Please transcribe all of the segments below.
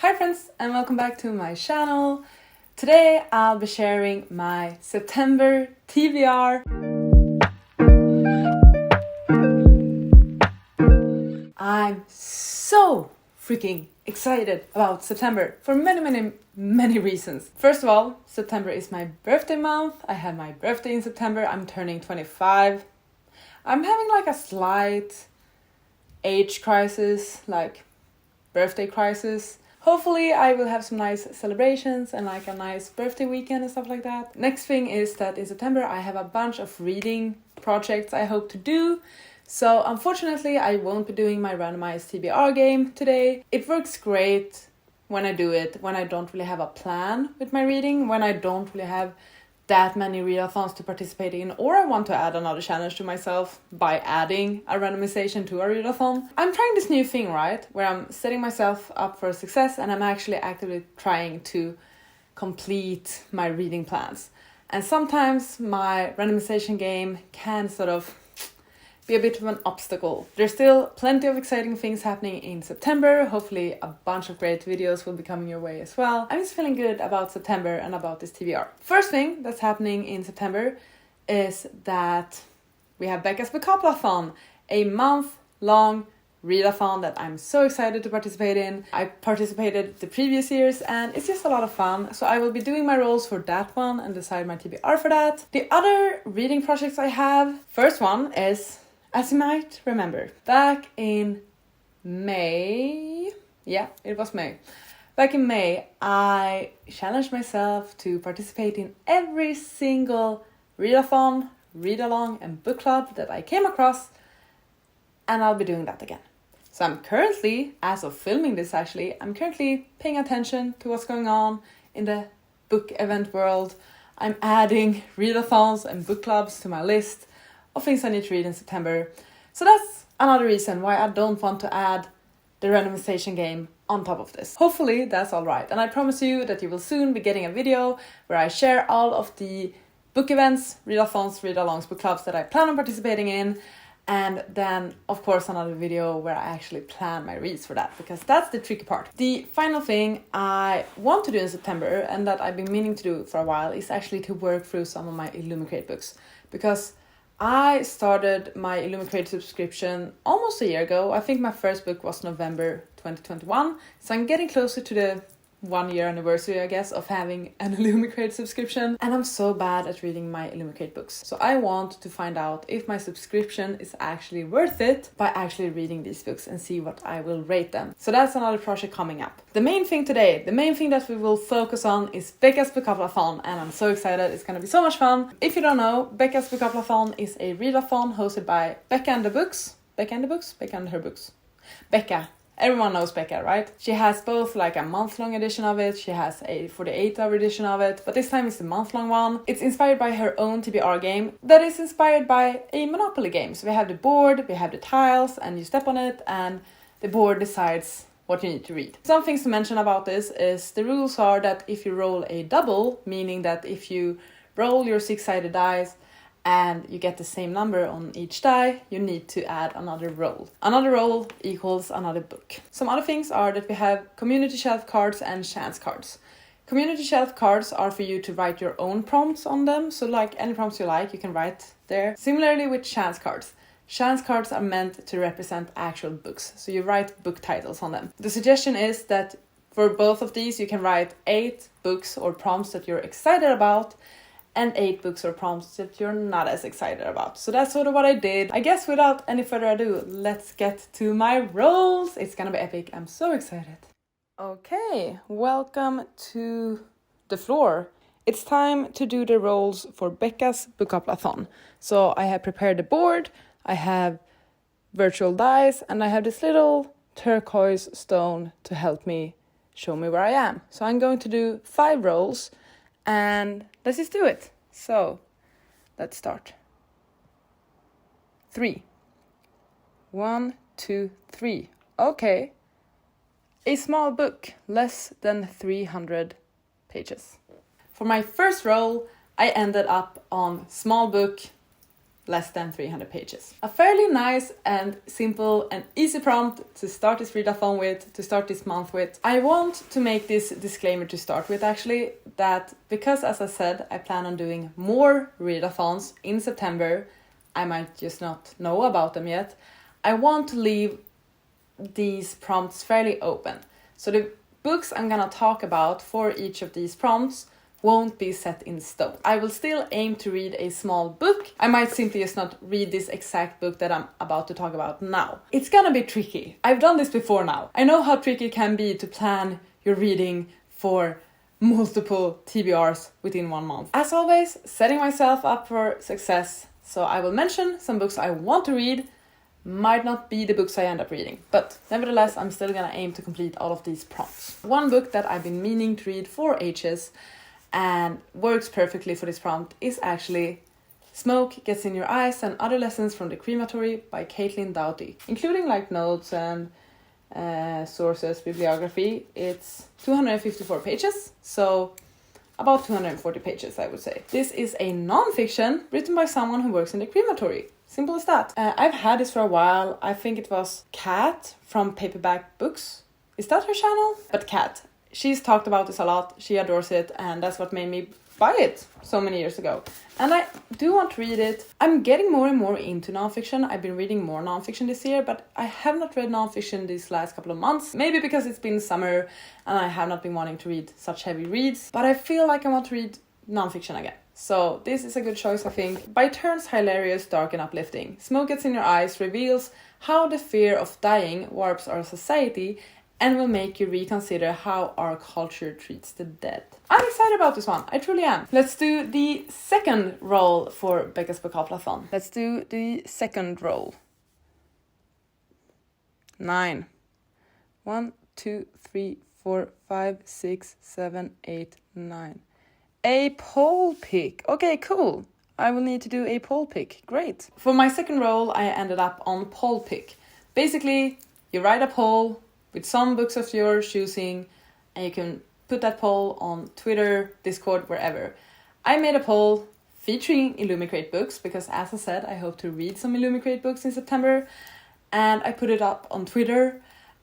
Hi friends and welcome back to my channel. Today I'll be sharing my September TBR. I'm so freaking excited about September for many reasons. First of all, September is my birthday month. I had my birthday in September. I'm turning 25. I'm having like a slight age crisis, like birthday crisis. Hopefully I will have some nice celebrations and like a nice birthday weekend and stuff like that. Next thing is that in September I have a bunch of reading projects I hope to do. So unfortunately I won't be doing my randomized TBR game today. It works great when I do it, when I don't really have a plan with my reading, when I don't really have that many readathons to participate in, or I want to add another challenge to myself by adding a randomization to a readathon. I'm trying this new thing, right, where I'm setting myself up for success and I'm actually actively trying to complete my reading plans. And sometimes my randomization game can sort of be a bit of an obstacle. There's still plenty of exciting things happening in September. Hopefully a bunch of great videos will be coming your way as well. I'm just feeling good about September and about this TBR. First thing that's happening in September is that we have BECCA'S BOOKOPLATHON, a month-long readathon that I'm so excited to participate in. I participated the previous years and it's just a lot of fun. So I will be doing my roles for that one and decide my TBR for that. The other reading projects I have, first one is, as you might remember, back in May, it was May. Back in May, I challenged myself to participate in every single readathon, read-along and book club that I came across, and I'll be doing that again. So I'm currently, as of filming this actually, I'm currently paying attention to what's going on in the book event world. I'm adding readathons and book clubs to my list of things I need to read in September. So that's another reason why I don't want to add the randomization game on top of this. Hopefully that's all right. And I promise you that you will soon be getting a video where I share all of the book events, readathons, read-alongs, book clubs that I plan on participating in. And then, of course, another video where I actually plan my reads for that, because that's the tricky part. The final thing I want to do in September, and that I've been meaning to do for a while, is actually to work through some of my Illumicrate books. Because I started my Illumicrate subscription almost a year ago. I think my first book was November 2021. So I'm getting closer to the 1 year anniversary, I guess, of having an Illumicrate subscription. And I'm so bad at reading my Illumicrate books. So I want to find out if my subscription is actually worth it by actually reading these books and see what I will rate them. So that's another project coming up. The main thing today, the main thing that we will focus on is BECCA'S BOOKOPLATHON, and I'm so excited. It's gonna be so much fun. If you don't know, BECCA'S BOOKOPLATHON is a readathon hosted by Becca and the Books. Becca and the Books? Becca and her books. Becca. Everyone knows Becca, right? She has both like a month-long edition of it, she has a 48-hour edition of it, but this time it's the month-long one. It's inspired by her own TBR game that is inspired by a Monopoly game. So we have the board, we have the tiles, and you step on it, and the board decides what you need to read. Some things to mention about this is the rules are that if you roll a double, meaning that if you roll your 6-sided dice and you get the same number on each die, you need to add another roll. Another roll equals another book. Some other things are that we have community shelf cards and chance cards. Community shelf cards are for you to write your own prompts on them. So like any prompts you like, you can write there. Similarly with chance cards. Chance cards are meant to represent actual books. So you write book titles on them. The suggestion is that for both of these, you can write 8 books or prompts that you're excited about, and 8 books or prompts that you're not as excited about. So that's sort of what I did. I guess without any further ado, let's get to my rolls. It's gonna be epic. I'm so excited. Okay, welcome to the floor. It's time to do the rolls for BECCA'S BOOKOPLATHON. So I have prepared the board, I have virtual dice, and I have this little turquoise stone to help me show me where I am. So I'm going to do 5 rolls, and let's just do it. So let's start. 3. 1, 2, 3. Okay. A small book, less than 300 pages. For my first roll, I ended up on small book, less than 300 pages. A fairly nice and simple and easy prompt to start this readathon with, to start this month with. I want to make this disclaimer to start with actually, that because as I said, I plan on doing more readathons in September, I might just not know about them yet. I want to leave these prompts fairly open. So the books I'm gonna talk about for each of these prompts won't be set in stone. I will still aim to read a small book. I might simply just not read this exact book that I'm about to talk about now. It's gonna be tricky. I've done this before now. I know how tricky it can be to plan your reading for multiple TBRs within 1 month. As always, setting myself up for success. So I will mention some books I want to read, might not be the books I end up reading, but nevertheless, I'm still gonna aim to complete all of these prompts. One book that I've been meaning to read for ages and works perfectly for this prompt is actually Smoke Gets in Your Eyes and Other Lessons from the Crematory by Caitlin Doughty, including like notes and sources, bibliography. It's 254 pages, so about 240 pages, I would say. This is a non-fiction written by someone who works in the crematory. Simple as that. I've had this for a while. I think it was Kat from Paperback Books. Is that her channel? But Kat, she's talked about this a lot. She adores it, and that's what made me buy it so many years ago. And I do want to read it. I'm getting more and more into nonfiction. I've been reading more nonfiction this year, but I have not read nonfiction these last couple of months. Maybe because it's been summer and I have not been wanting to read such heavy reads, but I feel like I want to read nonfiction again. So this is a good choice, I think. By turns hilarious, dark and uplifting, Smoke Gets in Your Eyes reveals how the fear of dying warps our society and will make you reconsider how our culture treats the dead. I'm excited about this one, I truly am. Let's do the second roll for Becca's Bookoplathon. Let's do the second roll. 9. 1, 2, 3, 4, 5, 6, 7, 8, 9. A poll pick. Okay, cool. I will need to do a poll pick. Great. For my second roll, I ended up on poll pick. Basically, you write a poll with some books of your choosing, and you can put that poll on Twitter, Discord, wherever. I made a poll featuring Illumicrate books because, as I said, I hope to read some Illumicrate books in September, and I put it up on Twitter,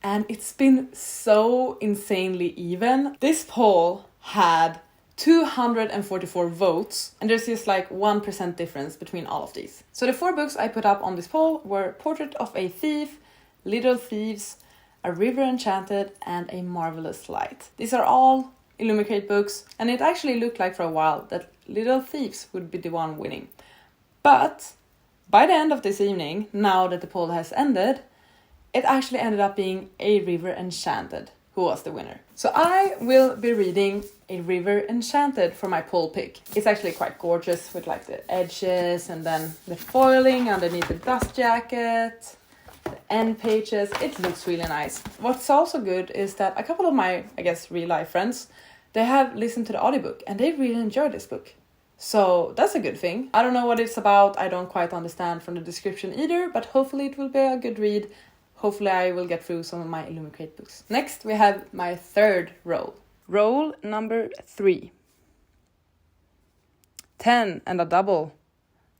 and it's been so insanely even. This poll had 244 votes, and there's just like 1% difference between all of these. So the 4 books I put up on this poll were Portrait of a Thief, Little Thieves, A River Enchanted, and A Marvelous Light. These are all Illumicrate books, and it actually looked like for a while that Little Thieves would be the one winning. But by the end of this evening, now that the poll has ended, it actually ended up being A River Enchanted who was the winner. So I will be reading A River Enchanted for my poll pick. It's actually quite gorgeous with like the edges and then the foiling underneath the dust jacket, the end pages. It looks really nice. What's also good is that a couple of my, I guess, real life friends, they have listened to the audiobook and they really enjoyed this book. So that's a good thing. I don't know what it's about. I don't quite understand from the description either, but hopefully it will be a good read. Hopefully I will get through some of my Illumicrate books. Next we have my third roll. Roll number 3. 10 and a double.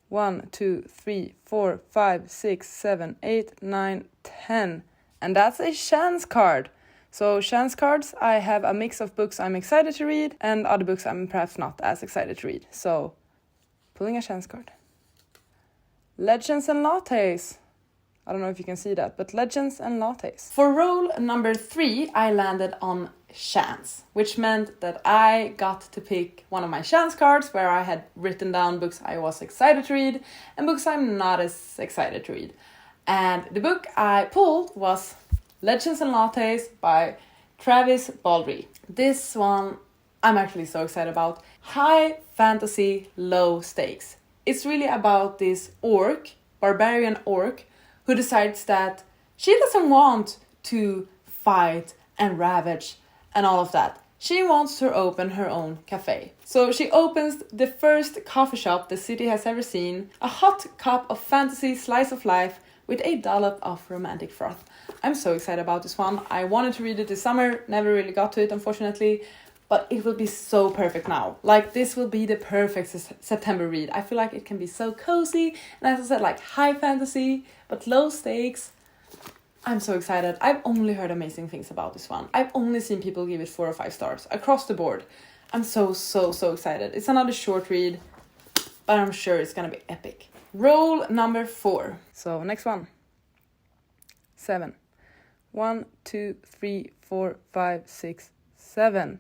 1, 2, 3, 4, 5, 6, 7, 8, 9, 10. And that's a chance card. So chance cards, I have a mix of books I'm excited to read and other books I'm perhaps not as excited to read. So pulling a chance card. Legends and Lattes. I don't know if you can see that, but Legends and Lattes. For roll number 3, I landed on chance, which meant that I got to pick one of my chance cards where I had written down books I was excited to read and books I'm not as excited to read. And the book I pulled was Legends and Lattes by Travis Baldry. This one I'm actually so excited about. High fantasy, low stakes. It's really about this barbarian orc, who decides that she doesn't want to fight and ravage and all of that. She wants to open her own cafe. So she opens the first coffee shop the city has ever seen, a hot cup of fantasy slice of life with a dollop of romantic froth. I'm so excited about this one. I wanted to read it this summer, never really got to it unfortunately, but it will be so perfect now. Like, this will be the perfect September read. I feel like it can be so cozy, and as I said, like high fantasy, but low stakes. I'm so excited. I've only heard amazing things about this one. I've only seen people give it 4 or 5 stars across the board. I'm so excited. It's another short read, but I'm sure it's gonna be epic. Roll number 4. So next one. 7. 1, 2, 3, 4, 5, 6, 7.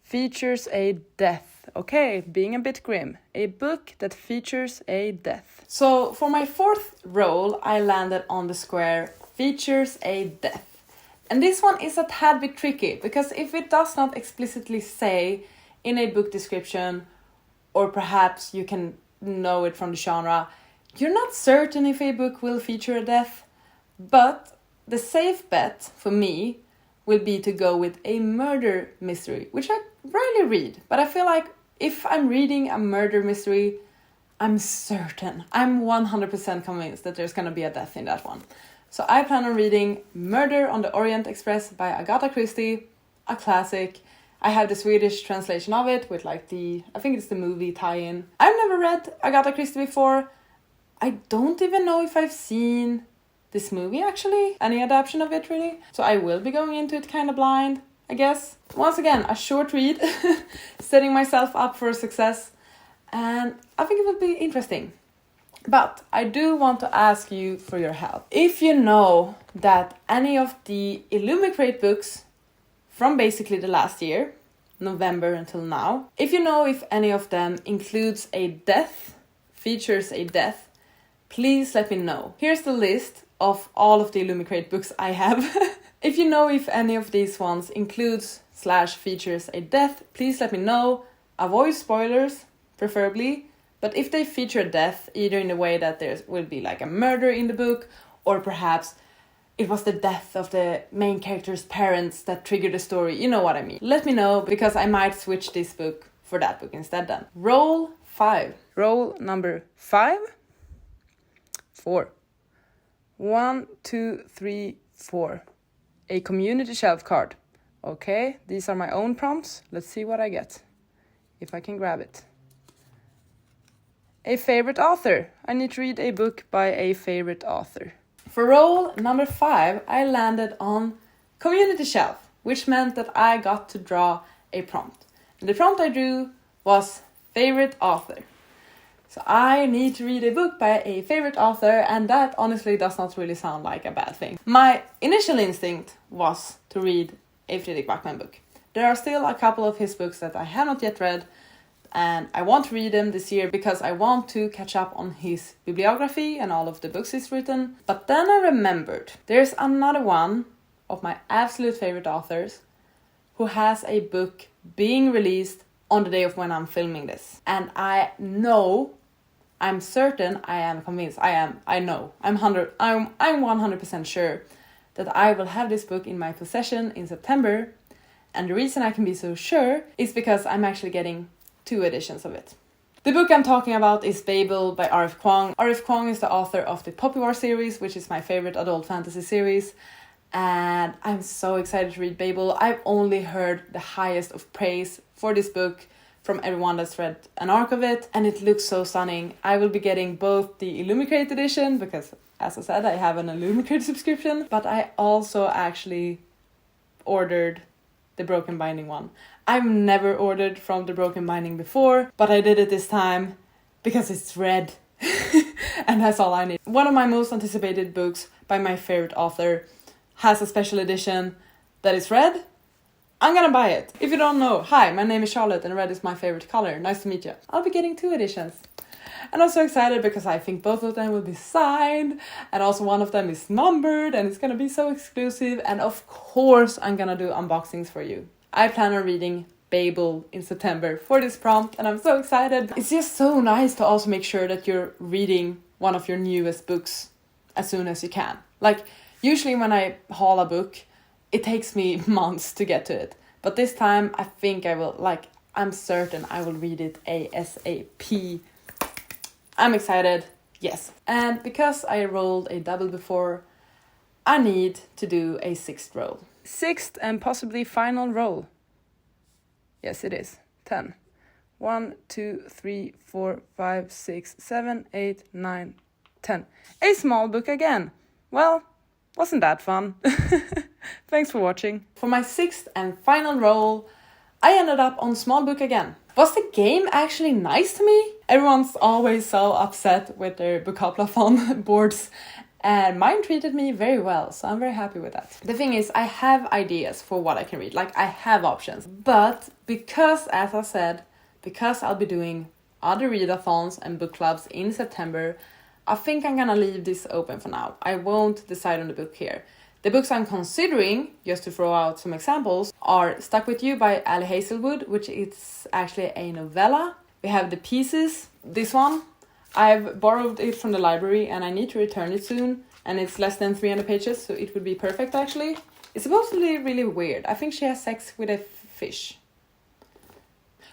Features a death. Okay, being a bit grim. A book that features a death. So for my 4th roll, I landed on the square features a death. And this one is a tad bit tricky, because if it does not explicitly say in a book description, or perhaps you can know it from the genre, you're not certain if a book will feature a death. But the safe bet for me will be to go with a murder mystery, which I rarely read. But I feel like if I'm reading a murder mystery, I'm certain, I'm 100% convinced that there's gonna be a death in that one. So I plan on reading Murder on the Orient Express by Agatha Christie, a classic. I have the Swedish translation of it with like I think it's the movie tie-in. I've never read Agatha Christie before. I don't even know if I've seen this movie actually, any adaptation of it really. So I will be going into it kind of blind, I guess. Once again, a short read, setting myself up for success, and I think it will be interesting. But I do want to ask you for your help. If you know that any of the Illumicrate books from basically the last year, November until now, if you know if any of them includes a death, features a death, please let me know. Here's the list of all of the Illumicrate books I have. If you know if any of these ones includes / features a death, please let me know. Avoid spoilers, preferably. But if they feature death, either in the way that there will be like a murder in the book, or perhaps it was the death of the main character's parents that triggered the story, you know what I mean. Let me know, because I might switch this book for that book instead then. Roll 5. Roll number 5. 4. 1, 2, 3, 4. A community shelf card. Okay, these are my own prompts. Let's see what I get. If I can grab it. A favorite author. I need to read a book by a favorite author. For roll number 5, I landed on community shelf, which meant that I got to draw a prompt. And the prompt I drew was favorite author. So I need to read a book by a favorite author, and that honestly does not really sound like a bad thing. My initial instinct was to read a Fredrik Backman book. There are still a couple of his books that I have not yet read, and I want to read them this year because I want to catch up on his bibliography and all of the books he's written. But then I remembered there's another one of my absolute favorite authors who has a book being released on the day of when I'm filming this. And I know, I'm certain, I am convinced, I'm 100% sure that I will have this book in my possession in September. And the reason I can be so sure is because I'm actually getting 2 editions of it. The book I'm talking about is Babel by R.F. Kuang. R.F. Kuang is the author of the Poppy War series, which is my favorite adult fantasy series. And I'm so excited to read Babel. I've only heard the highest of praise for this book from everyone that's read an arc of it, and it looks so stunning. I will be getting both the Illumicrate edition, because as I said, I have an Illumicrate subscription, but I also actually ordered the Broken Binding one. I've never ordered from the Broken Binding before, but I did it this time because it's red. And that's all I need. One of my most anticipated books by my favorite author has a special edition that is red. I'm gonna buy it. If you don't know, hi, my name is Charlotte and red is my favorite color. Nice to meet you. I'll be getting 2 editions. And I'm so excited because I think both of them will be signed, and also one of them is numbered, and it's gonna be so exclusive. And of course, I'm gonna do unboxings for you. I plan on reading Babel in September for this prompt, and I'm so excited. It's just so nice to also make sure that you're reading one of your newest books as soon as you can. Like, usually when I haul a book, it takes me months to get to it. But this time, I think I will, I'm certain I will read it ASAP. I'm excited, yes. And because I rolled a double before, I need to do a 6th roll. 6th and possibly final roll. Yes, it is. 10. 1, 2, 3, 4, 5, 6, 7, 8, 9, 10. A small book again. Well, wasn't that fun? Thanks for watching. For my 6th and final roll, I ended up on small book again. Was the game actually nice to me? Everyone's always so upset with their BOOKOPLATHON boards, and mine treated me very well, so I'm very happy with that. The thing is, I have ideas for what I can read, like I have options. But because, as I said, because I'll be doing other readathons and book clubs in September, I think I'm gonna leave this open for now. I won't decide on the book here. The books I'm considering, just to throw out some examples, are Stuck With You by Ali Hazelwood, which is actually a novella. We have The Pieces, this one. I've borrowed it from the library and I need to return it soon. And it's less than 300 pages, so it would be perfect actually. It's supposedly really weird. I think she has sex with a fish.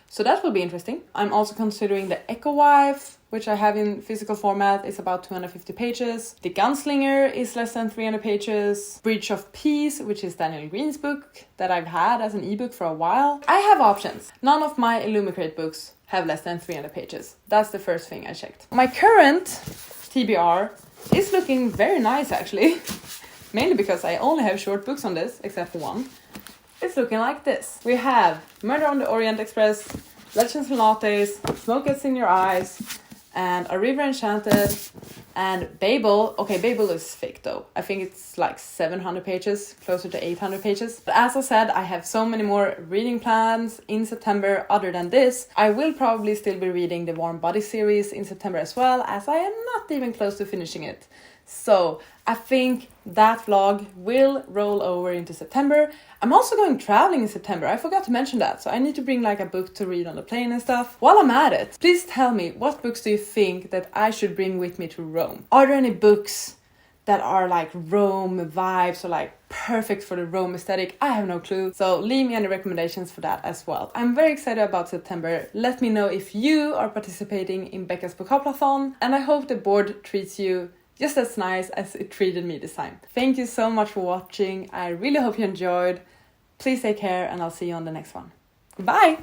So that will be interesting. I'm also considering The Echo Wife, which I have in physical format. It's about 250 pages. The Gunslinger is less than 300 pages. Breach of Peace, which is Daniel Green's book that I've had as an ebook for a while. I have options. None of my Illumicrate books have less than 300 pages. That's the first thing I checked. My current TBR is looking very nice actually. Mainly because I only have short books on this, except for one. It's looking like this. We have Murder on the Orient Express, Legends and Lattes, Smoke Gets in Your Eyes, and A River Enchanted, and Babel. Okay, Babel is fake though. I think it's like 700 pages, closer to 800 pages. But as I said, I have so many more reading plans in September other than this. I will probably still be reading the Warm Body series in September as well, as I am not even close to finishing it. So I think that vlog will roll over into September. I'm also going traveling in September. I forgot to mention that. So I need to bring like a book to read on the plane and stuff. While I'm at it, please tell me, what books do you think that I should bring with me to Rome? Are there any books that are like Rome vibes or like perfect for the Rome aesthetic? I have no clue. So leave me any recommendations for that as well. I'm very excited about September. Let me know if you are participating in Becca's Bookoplathon. And I hope the board treats you just as nice as it treated me this time. Thank you so much for watching. I really hope you enjoyed. Please take care and I'll see you on the next one. Goodbye!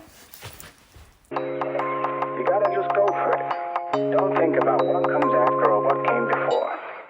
You gotta just go for it. Don't think about what comes after